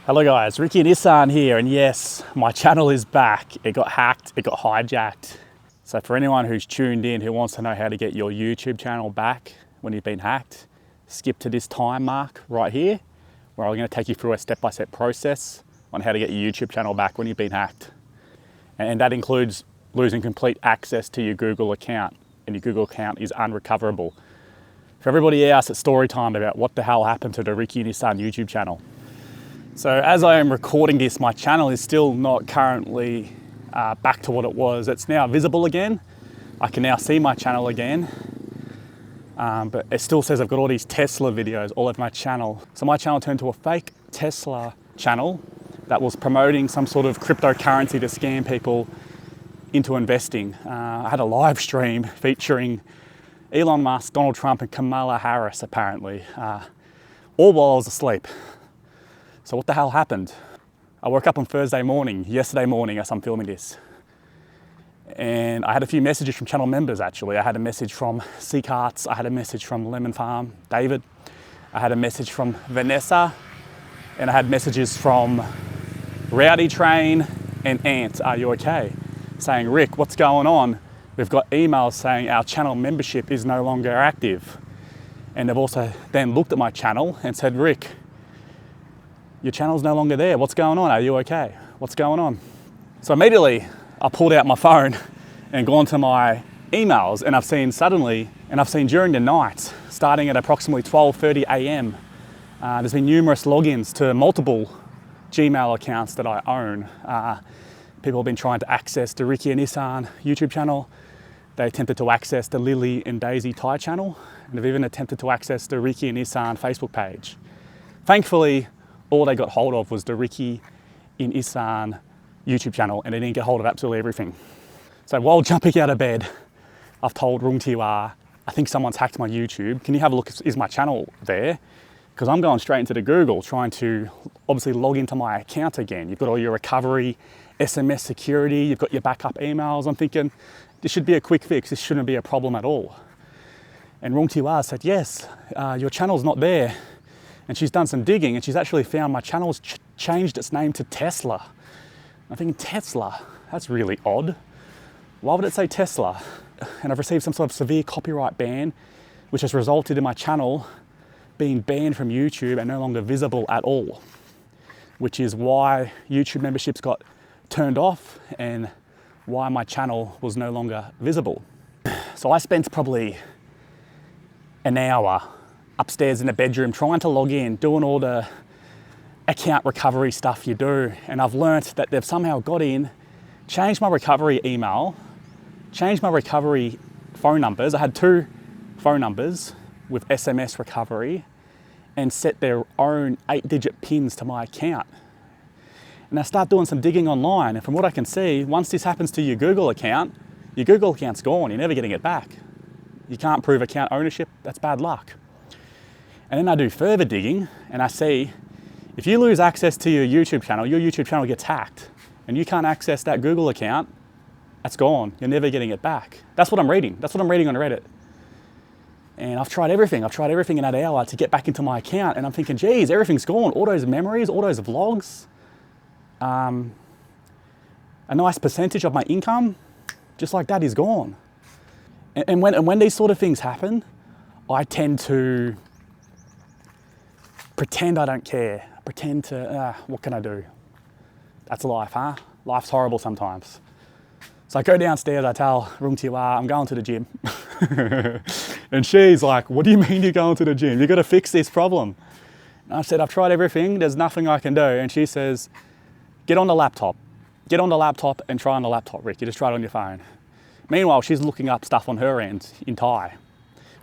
Hello guys, Ricky and Isaan here, and yes, my channel is back. It got hacked, it got hijacked. So for anyone who's tuned in who wants to know how to get your YouTube channel back when you've been hacked, skip to this time mark right here, where I'm going to take you through a step-by-step process on how to get your YouTube channel back when you've been hacked. And that includes losing complete access to your Google account, and your Google account is unrecoverable. For everybody else, it's story time about what the hell happened to the Ricky and Isaan YouTube channel. So as I am recording this, my channel is still not currently back to what it was. It's now visible again. I can now see my channel again, but it still says I've got all these Tesla videos all over my channel. So my channel turned to a fake Tesla channel that was promoting some sort of cryptocurrency to scam people into investing. I had a live stream featuring Elon Musk, Donald Trump, and Kamala Harris, apparently, all while I was asleep. So what the hell happened? I woke up on yesterday morning as I'm filming this. And I had a few messages from channel members actually. I had a message from Sea Carts, I had a message from Lemon Farm, David. I had a message from Vanessa, and I had messages from Rowdy Train and Ant, are you okay? Saying, Rick, what's going on? We've got emails saying our channel membership is no longer active. And they've also then looked at my channel and said, Rick, your channel's no longer there. What's going on? Are you okay? What's going on? So immediately I pulled out my phone and gone to my emails, and I've seen during the night, starting at approximately 12:30 a.m., there's been numerous logins to multiple Gmail accounts that I own. People have been trying to access the Ricky and Isaan YouTube channel. They attempted to access the Lily and Daisy Thai channel, and they've even attempted to access the Ricky and Isaan Facebook page. Thankfully, all they got hold of was the Ricky in Isaan YouTube channel, and they didn't get hold of absolutely everything. So while jumping out of bed, I've told Rungtiwa, I think someone's hacked my YouTube. Can you have a look, is my channel there? Because I'm going straight into the Google, trying to obviously log into my account again. You've got all your recovery, SMS security, you've got your backup emails. I'm thinking, this should be a quick fix. This shouldn't be a problem at all. And Rungtiwa said, yes, your channel's not there. And she's done some digging, and she's actually found my channel's changed its name to Tesla. I'm thinking, Tesla? That's really odd. Why would it say Tesla? And I've received some sort of severe copyright ban, which has resulted in my channel being banned from YouTube and no longer visible at all, which is why YouTube memberships got turned off and why my channel was no longer visible. So I spent probably an hour upstairs in the bedroom trying to log in, doing all the account recovery stuff you do. And I've learnt that they've somehow got in, changed my recovery email, changed my recovery phone numbers. I had 2 phone numbers with SMS recovery, and set their own 8-digit pins to my account. And I start doing some digging online, and from what I can see, once this happens to your Google account's gone. You're never getting it back. You can't prove account ownership. That's bad luck. And then I do further digging, and I see if you lose access to your YouTube channel gets hacked, and you can't access that Google account, that's gone. You're never getting it back. That's what I'm reading. That's what I'm reading on Reddit. And I've tried everything. I've tried everything in that hour to get back into my account, and I'm thinking, geez, everything's gone. All those memories, all those vlogs, a nice percentage of my income, just like that, is gone. And when these sort of things happen, I tend to pretend I don't care. Pretend to, what can I do? That's life, huh? Life's horrible sometimes. So I go downstairs, I tell Rungtiwa, I'm going to the gym. And she's like, what do you mean you're going to the gym? You've got to fix this problem. And I said, I've tried everything, there's nothing I can do. And she says, get on the laptop. Get on the laptop and try on the laptop, Rick. You just try it on your phone. Meanwhile, she's looking up stuff on her end in Thai,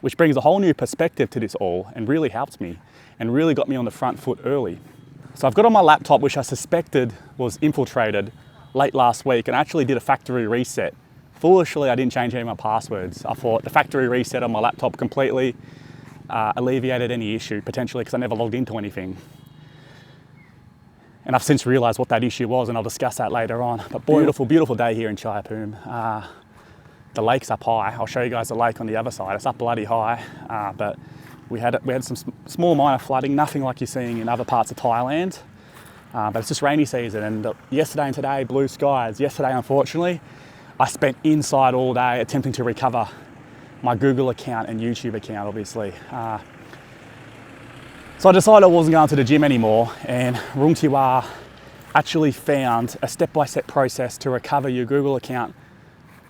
which brings a whole new perspective to this all and really helped me and really got me on the front foot early. So I've got on my laptop, which I suspected was infiltrated late last week, and I actually did a factory reset. Foolishly, I didn't change any of my passwords. I thought the factory reset on my laptop completely alleviated any issue, potentially, because I never logged into anything. And I've since realized what that issue was, and I'll discuss that later on. But beautiful, beautiful day here in Chaiyapoom. The lake's up high. I'll show you guys the lake on the other side. It's up bloody high, but we had some small minor flooding, nothing like you're seeing in other parts of Thailand. But it's just rainy season, and yesterday and today, blue skies. Yesterday, unfortunately, I spent inside all day attempting to recover my Google account and YouTube account, obviously. So I decided I wasn't going to the gym anymore, and Rungtiwa actually found a step-by-step process to recover your Google account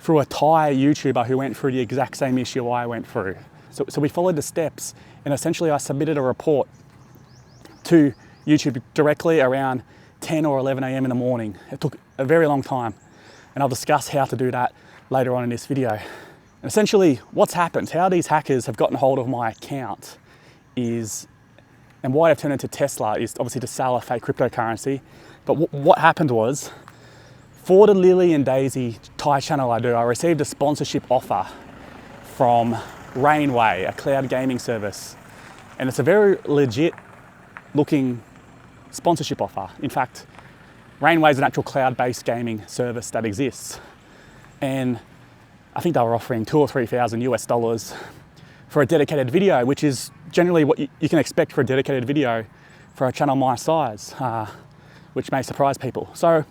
through a Thai YouTuber who went through the exact same issue I went through. So we followed the steps, and essentially I submitted a report to YouTube directly around 10 or 11 a.m. in the morning. It took a very long time, and I'll discuss how to do that later on in this video. And essentially what's happened, how these hackers have gotten hold of my account is, and why I've turned into Tesla is obviously to sell a fake cryptocurrency. But what happened was, for the Lily and Daisy Thai channel I do, I received a sponsorship offer from Rainway, a cloud gaming service. And it's a very legit looking sponsorship offer. In fact, Rainway is an actual cloud-based gaming service that exists. And I think they were offering $2,000 or $3,000 for a dedicated video, which is generally what you can expect for a dedicated video for a channel my size, which may surprise people. So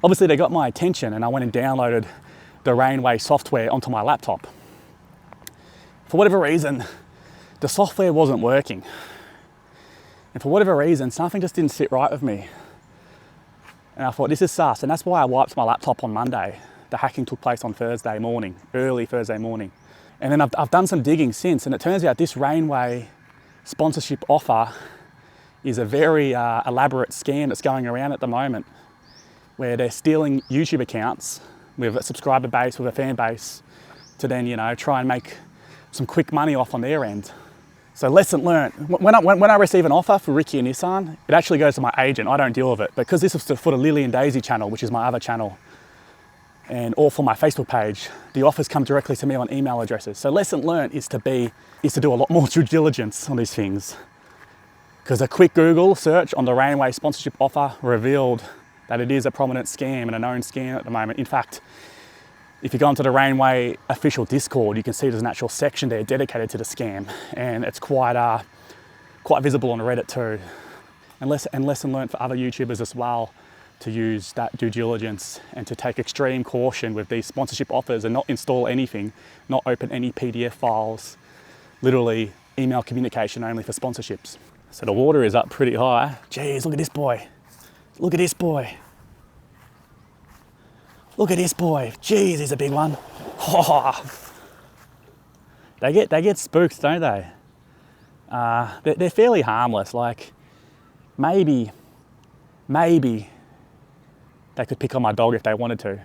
obviously they got my attention, and I went and downloaded the Rainway software onto my laptop. For whatever reason, the software wasn't working. And for whatever reason, something just didn't sit right with me. And I thought, this is sus. And that's why I wiped my laptop on Monday. The hacking took place on Thursday morning, early Thursday morning. And then I've done some digging since, and it turns out this Rainway sponsorship offer is a very elaborate scam that's going around at the moment, where they're stealing YouTube accounts with a subscriber base, with a fan base, to then, try and make some quick money off on their end. So lesson learned. When I receive an offer for Ricky and Isaan, it actually goes to my agent. I don't deal with it, because this is for the Lily and Daisy channel, which is my other channel, and or for my Facebook page. The offers come directly to me on email addresses. So lesson learned is to do a lot more due diligence on these things, because a quick Google search on the Rainway sponsorship offer revealed that it is a prominent scam and a known scam at the moment. In fact, if you go onto the Rainway official Discord, you can see there's an actual section there dedicated to the scam, and it's quite visible on Reddit too. And lesson learned for other YouTubers as well, to use that due diligence and to take extreme caution with these sponsorship offers, and not install anything, not open any PDF files, literally email communication only for sponsorships. So the water is up pretty high. Jeez, look at this boy. Look at this boy. Look at this boy. Jeez, he's a big one. Oh. They get spooked, don't they? They're fairly harmless. Like, maybe they could pick on my dog if they wanted to.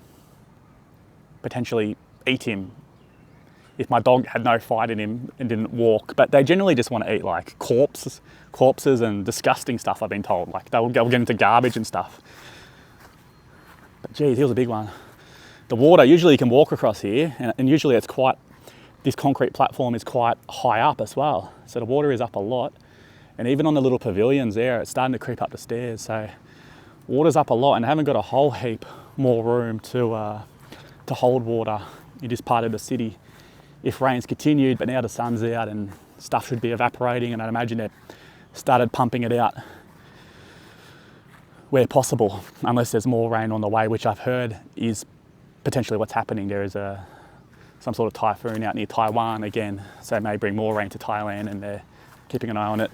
Potentially eat him if my dog had no fight in him and didn't walk. But they generally just want to eat like corpses and disgusting stuff, I've been told. Like they'll get into garbage and stuff. But geez, he was a big one. The water, usually you can walk across here, and usually this concrete platform is quite high up as well. So the water is up a lot. And even on the little pavilions there, it's starting to creep up the stairs. So water's up a lot, and I haven't got a whole heap more room to hold water in this part of the city if rain's continued. But now the sun's out and stuff should be evaporating, and I'd imagine they've started pumping it out where possible, unless there's more rain on the way, which I've heard is potentially what's happening. There is some sort of typhoon out near Taiwan again, so it may bring more rain to Thailand, and they're keeping an eye on it.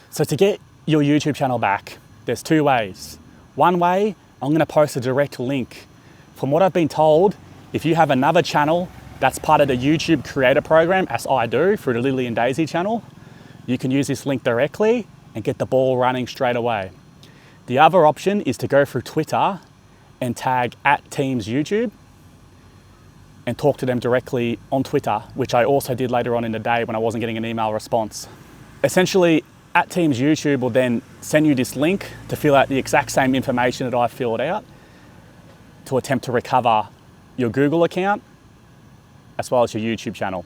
So to get your YouTube channel back, there's two ways. One way, I'm going to post a direct link. From what I've been told, if you have another channel that's part of the YouTube creator program, as I do through the Lily and Daisy channel, you can use this link directly and get the ball running straight away. The other option is to go through Twitter and tag @TeamsYouTube and talk to them directly on Twitter, which I also did later on in the day when I wasn't getting an email response. Essentially, @TeamsYouTube will then send you this link to fill out the exact same information that I filled out to attempt to recover your Google account as well as your YouTube channel.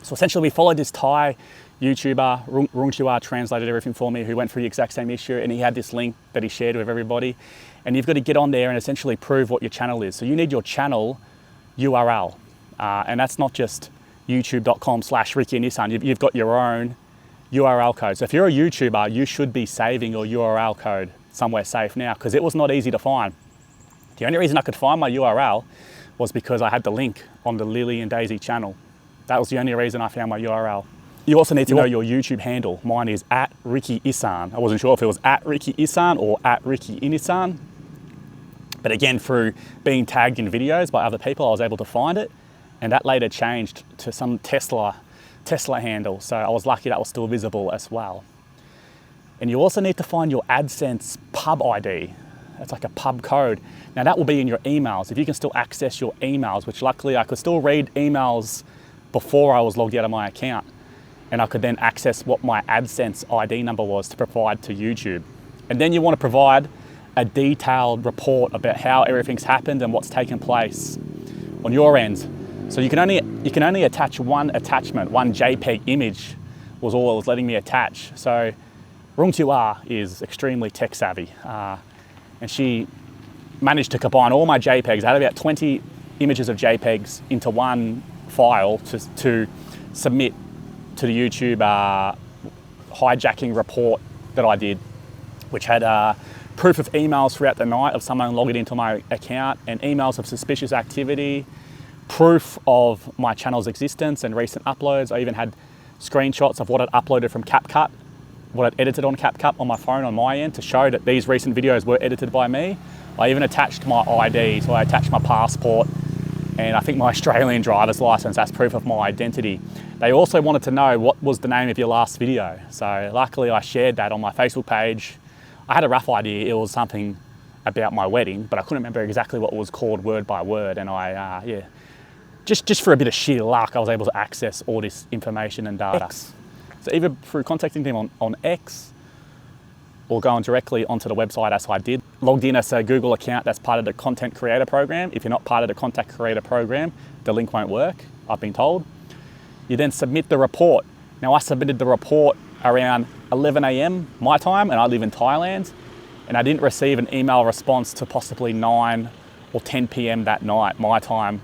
So essentially we followed this Thai YouTuber, Rungtiwa translated everything for me, who went through the exact same issue, and he had this link that he shared with everybody. And you've got to get on there and essentially prove what your channel is. So you need your channel URL, and that's not just youtube.com/rickyisaan. You've got your own URL code. So if you're a YouTuber, you should be saving your URL code somewhere safe now, because it was not easy to find. The only reason I could find my URL was because I had the link on the Lily and Daisy channel. That was the only reason I found my URL. You also need to know your YouTube handle. Mine is @rickyisaan. I wasn't sure if it was @rickyisaan or @rickyisaan. But again, through being tagged in videos by other people, I was able to find it. And that later changed to some Tesla handle. So I was lucky that was still visible as well. And you also need to find your AdSense pub ID. It's like a pub code. Now that will be in your emails. If you can still access your emails, which luckily I could still read emails before I was logged out of my account. And I could then access what my AdSense ID number was to provide to YouTube. And then you want to provide a detailed report about how everything's happened and what's taken place on your end. So you can only attach one attachment, one JPEG image was all it was letting me attach. So Rung Tua is extremely tech savvy, and she managed to combine all my JPEGs. I had about 20 images of JPEGs into one file to submit to the YouTube hijacking report that I did, which had proof of emails throughout the night of someone logging into my account and emails of suspicious activity, proof of my channel's existence and recent uploads. I even had screenshots of what I'd uploaded from CapCut, what I'd edited on CapCut on my phone on my end to show that these recent videos were edited by me. I even attached my ID, so I attached my passport and I think my Australian driver's license as proof of my identity. They also wanted to know what was the name of your last video. So luckily I shared that on my Facebook page. I had a rough idea it was something about my wedding, but I couldn't remember exactly what it was called word by word. And I, just for a bit of sheer luck, I was able to access all this information and data. So either through contacting them on X or going directly onto the website as I did. Logged in as a Google account that's part of the content creator program. If you're not part of the content creator program, the link won't work, I've been told. You then submit the report. Now I submitted the report around 11 AM my time, and I live in Thailand, and I didn't receive an email response to possibly 9 or 10 PM that night, my time.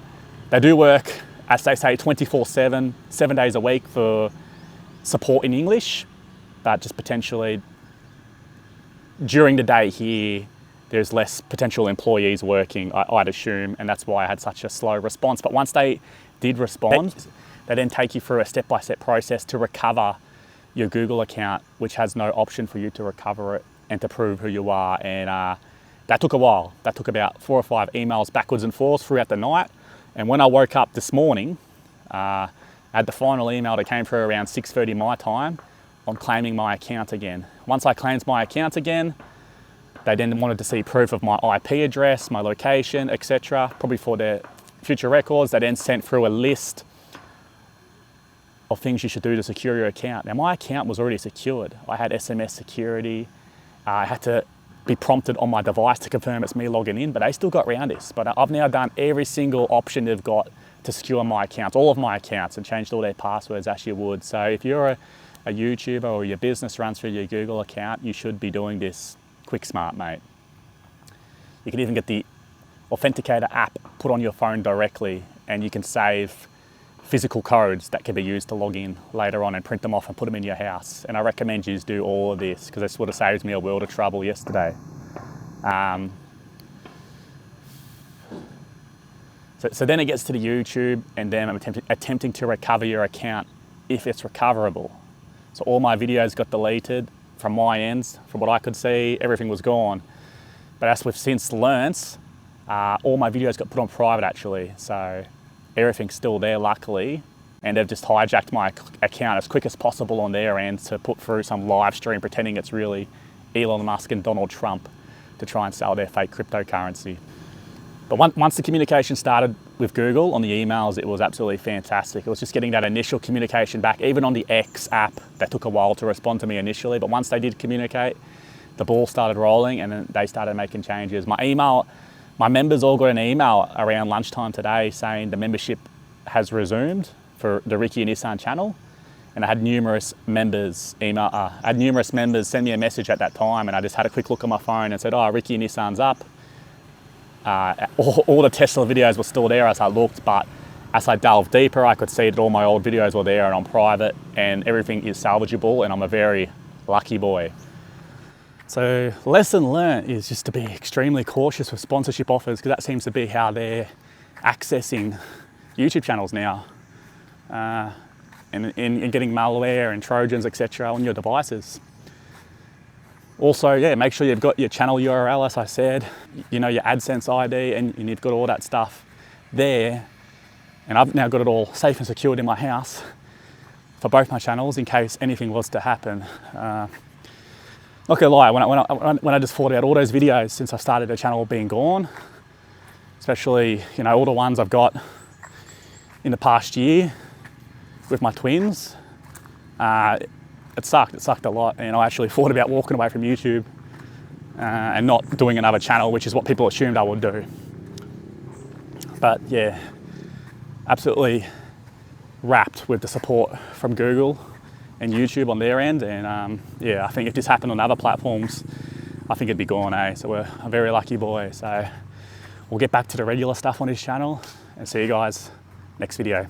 They do work, as they say, 24/7, 7 days a week for support in English, but just potentially during the day here, there's less potential employees working, I'd assume, and that's why I had such a slow response. But once they did respond, they then take you through a step-by-step process to recover your Google account, which has no option for you to recover it and to prove who you are. And that took a while. That took about 4 or 5 emails backwards and forwards throughout the night. And when I woke up this morning, I had the final email that came through around 6:30 my time on claiming my account again. Once I claimed my account again, they then wanted to see proof of my IP address, my location, etc., probably for their future records. They then sent through a list of things you should do to secure your account. Now my account was already secured. I had SMS security. I had to be prompted on my device to confirm it's me logging in, but they still got around this. But I've now done every single option they've got to secure my accounts, all of my accounts, and changed all their passwords as you would. So if you're a YouTuber or your business runs through your Google account, you should be doing this quick smart, mate. You can even get the Authenticator app put on your phone directly, and you can save physical codes that can be used to log in later on and print them off and put them in your house. And I recommend you do all of this because this would have saved me a world of trouble yesterday. So then it gets to the YouTube, and then I'm attempting to recover your account if it's recoverable. So all my videos got deleted from my ends. From what I could see, everything was gone. But as we've since learnt, all my videos got put on private actually. So everything's still there luckily. And they've just hijacked my account as quick as possible on their end to put through some live stream pretending it's really Elon Musk and Donald Trump to try and sell their fake cryptocurrency. But once the communication started with Google on the emails, it was absolutely fantastic. It was just getting that initial communication back. Even on the X app, that took a while to respond to me initially, but once they did communicate, the ball started rolling and then they started making changes. My members all got an email around lunchtime today saying the membership has resumed for the Ricky and Isaan channel. And I had numerous members send me a message at that time, and I just had a quick look at my phone and said, oh, Ricky and Isaan's up. All the Tesla videos were still there as I looked, but as I delved deeper, I could see that all my old videos were there and on private, and everything is salvageable, and I'm a very lucky boy. So lesson learnt is just to be extremely cautious with sponsorship offers, because that seems to be how they're accessing YouTube channels now, and getting malware and Trojans, etc. on your devices. Also, yeah, make sure you've got your channel URL, as I said, you know, your AdSense ID, and you've got all that stuff there. And I've now got it all safe and secured in my house for both my channels in case anything was to happen. Not gonna lie, when I just thought about all those videos since I started the channel being gone, especially, you know, all the ones I've got in the past year with my twins, it sucked a lot, and I actually thought about walking away from YouTube and not doing another channel, which is what people assumed I would do. But yeah, absolutely wrapped with the support from Google and YouTube on their end, and yeah, I think if this happened on other platforms, I think it'd be gone, eh? So we're a very lucky boy. So we'll get back to the regular stuff on his channel and see you guys next video.